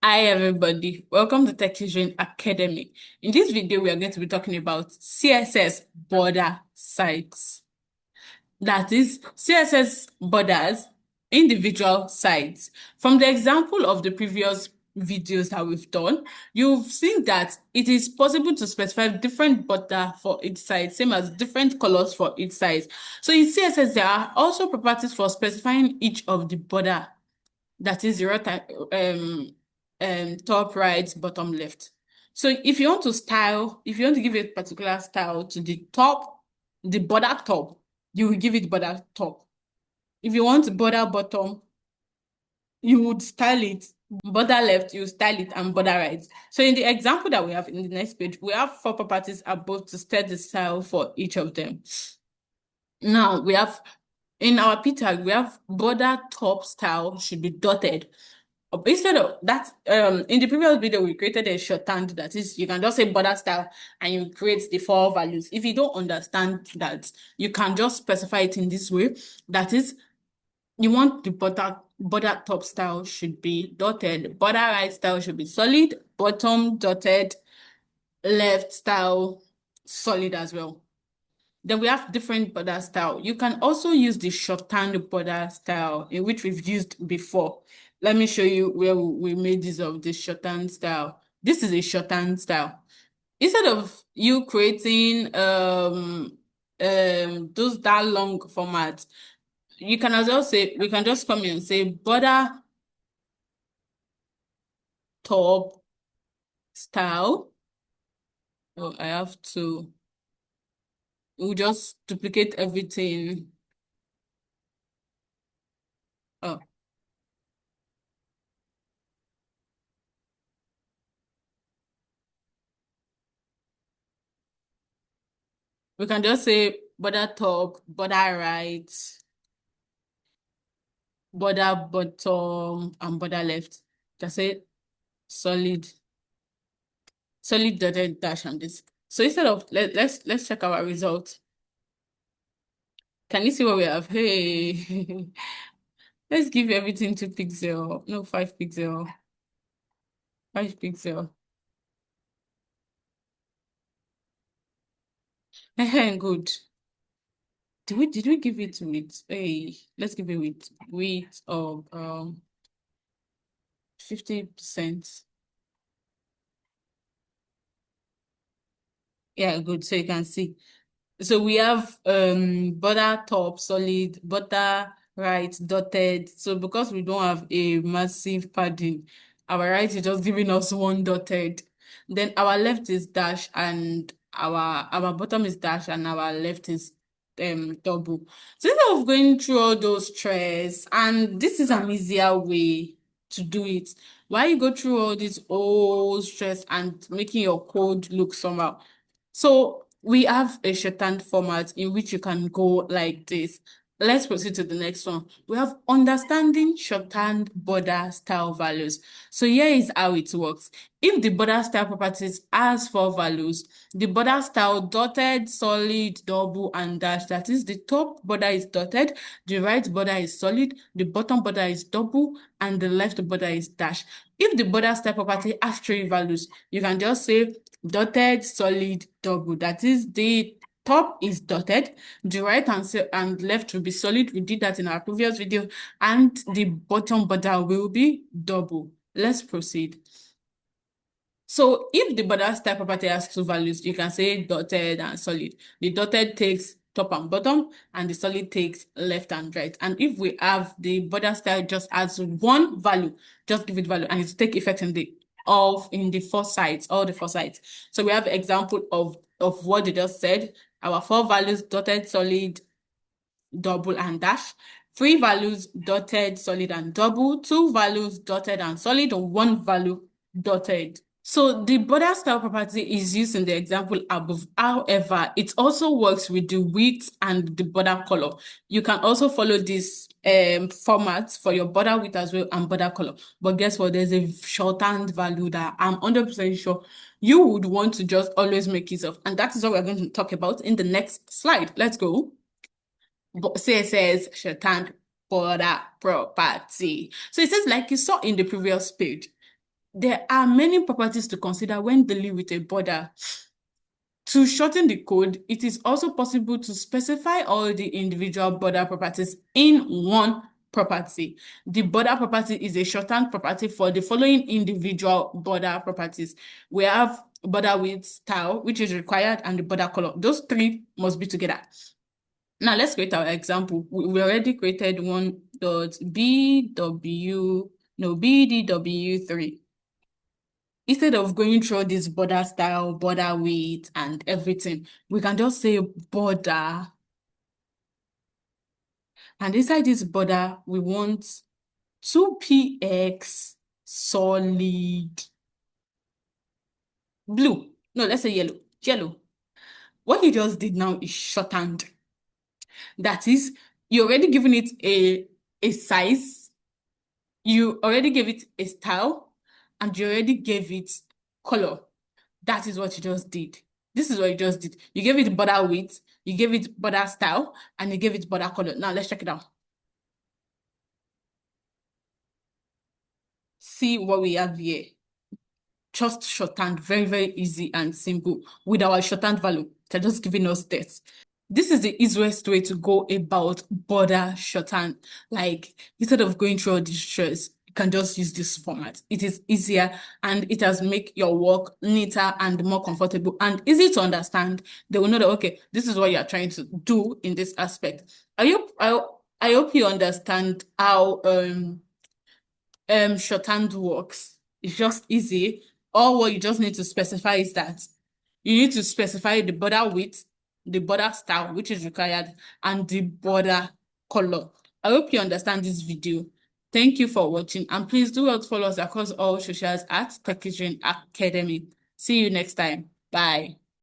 Hi everybody, welcome to Tech Children Academy. In this video, we are going to be talking about CSS border sites. That is CSS borders, individual sites. From the example of the previous videos that we've done, you've seen that it is possible to specify different border for each site, same as different colors for each site. So in CSS, there are also properties for specifying each of the border, that is zero type, top right, bottom left. So if you want to give a particular style to the top, the border top, you will give it border top. If you want border bottom, you would style it. Border left, you style it, and border right. So in the example that we have in the next page, we have four properties above to set the style for each of them. Now we have in our P tag, we have border top style should be dotted. Instead of that, in the previous video, we created a shorthand, that is, you can just say border style and you create the four values. If you don't understand that, you can just specify it in this way. That is, you want the border top style should be dotted, border right style should be solid, bottom dotted, left style solid as well. Then we have different border style. You can also use the shorthand border style, in which we've used before. Let me show you where we made use of this shorthand style. This is a shorthand style. Instead of you creating those that long format, you can as well say, we can just come here and say border top style. Oh, I have to, we'll just duplicate everything. Oh, we can just say border top, border right, border bottom, and border left. Just say solid, solid dotted dash and this. So instead of let's check our result. Can you see what we have? Hey, let's give everything 2 pixel. No, 5 pixel. 5 pixel. Good. Did we give it width? Hey, let's give it width of 50%. Yeah, good. So you can see. So we have border top solid, border right dotted. So because we don't have a massive padding, our right is just giving us one dotted. Then our left is dash and our bottom is dash and our left is double. So instead of going through all those stress, and this is an easier way to do it. Why you go through all this old stress and making your code look somehow? So we have a shorthand format in which you can go like this. Let's proceed to the next one. We have understanding shorthand border style values. So here is how it works. If the border style properties has four values, the border style dotted, solid, double, and dash. That is, the top border is dotted, the right border is solid, the bottom border is double, and the left border is dash. If the border style property has three values, you can just say dotted, solid, double. That is, the top is dotted, the right and left will be solid. We did that in our previous video, and the bottom border will be double. Let's proceed. So if the border style property has two values, you can say dotted and solid. The dotted takes top and bottom, and the solid takes left and right. And if we have the border style just as one value, just give it value, and it take effect in the four sides, all the four sides. So we have example of what they just said. Our four values: dotted, solid, double, and dash. Three values: dotted, solid, and double. Two values: dotted and solid, and one value: dotted. So the border style property is used in the example above. However, it also works with the width and the border color. You can also follow this format for your border width as well and border color. But guess what? There's a shorthand value that I'm 100% sure you would want to just always make use of. And that is what we're going to talk about in the next slide. Let's go. CSS shorthand border property. So it says, like you saw in the previous page, There are many properties to consider when dealing with a border. To shorten the code, it is also possible to specify all the individual border properties in one property. The border property is a shorthand property for the following individual border properties. We have border width, style, which is required, and the border color. Those three must be together. Now let's create our example. We already created one dot BDW3. Instead of going through this border style, border width, and everything, we can just say border. And inside this border, we want 2px solid blue. No, let's say yellow. Yellow. What you just did now is shortened. That is, you already given it a size, you already gave it a style, and you already gave it color. That is what you just did. This is what you just did. You gave it border width, you gave it border style, and you gave it border color. Now let's check it out. See what we have here. Just shorthand, very, very easy and simple with our shorthand value. They're just giving us this. This is the easiest way to go about border shorthand. Like, instead of going through all these stress, you can just use this format. It is easier and it has make your work neater and more comfortable and easy to understand. They will know that, okay, this is what you're trying to do in this aspect. I hope you understand how shorthand works. It's just easy. All what you just need to specify is that you need to specify the border width, the border style, which is required, and the border color. I hope you understand this video. Thank you for watching, and please do follow us across all socials at Techvision Academy. See you next time. Bye.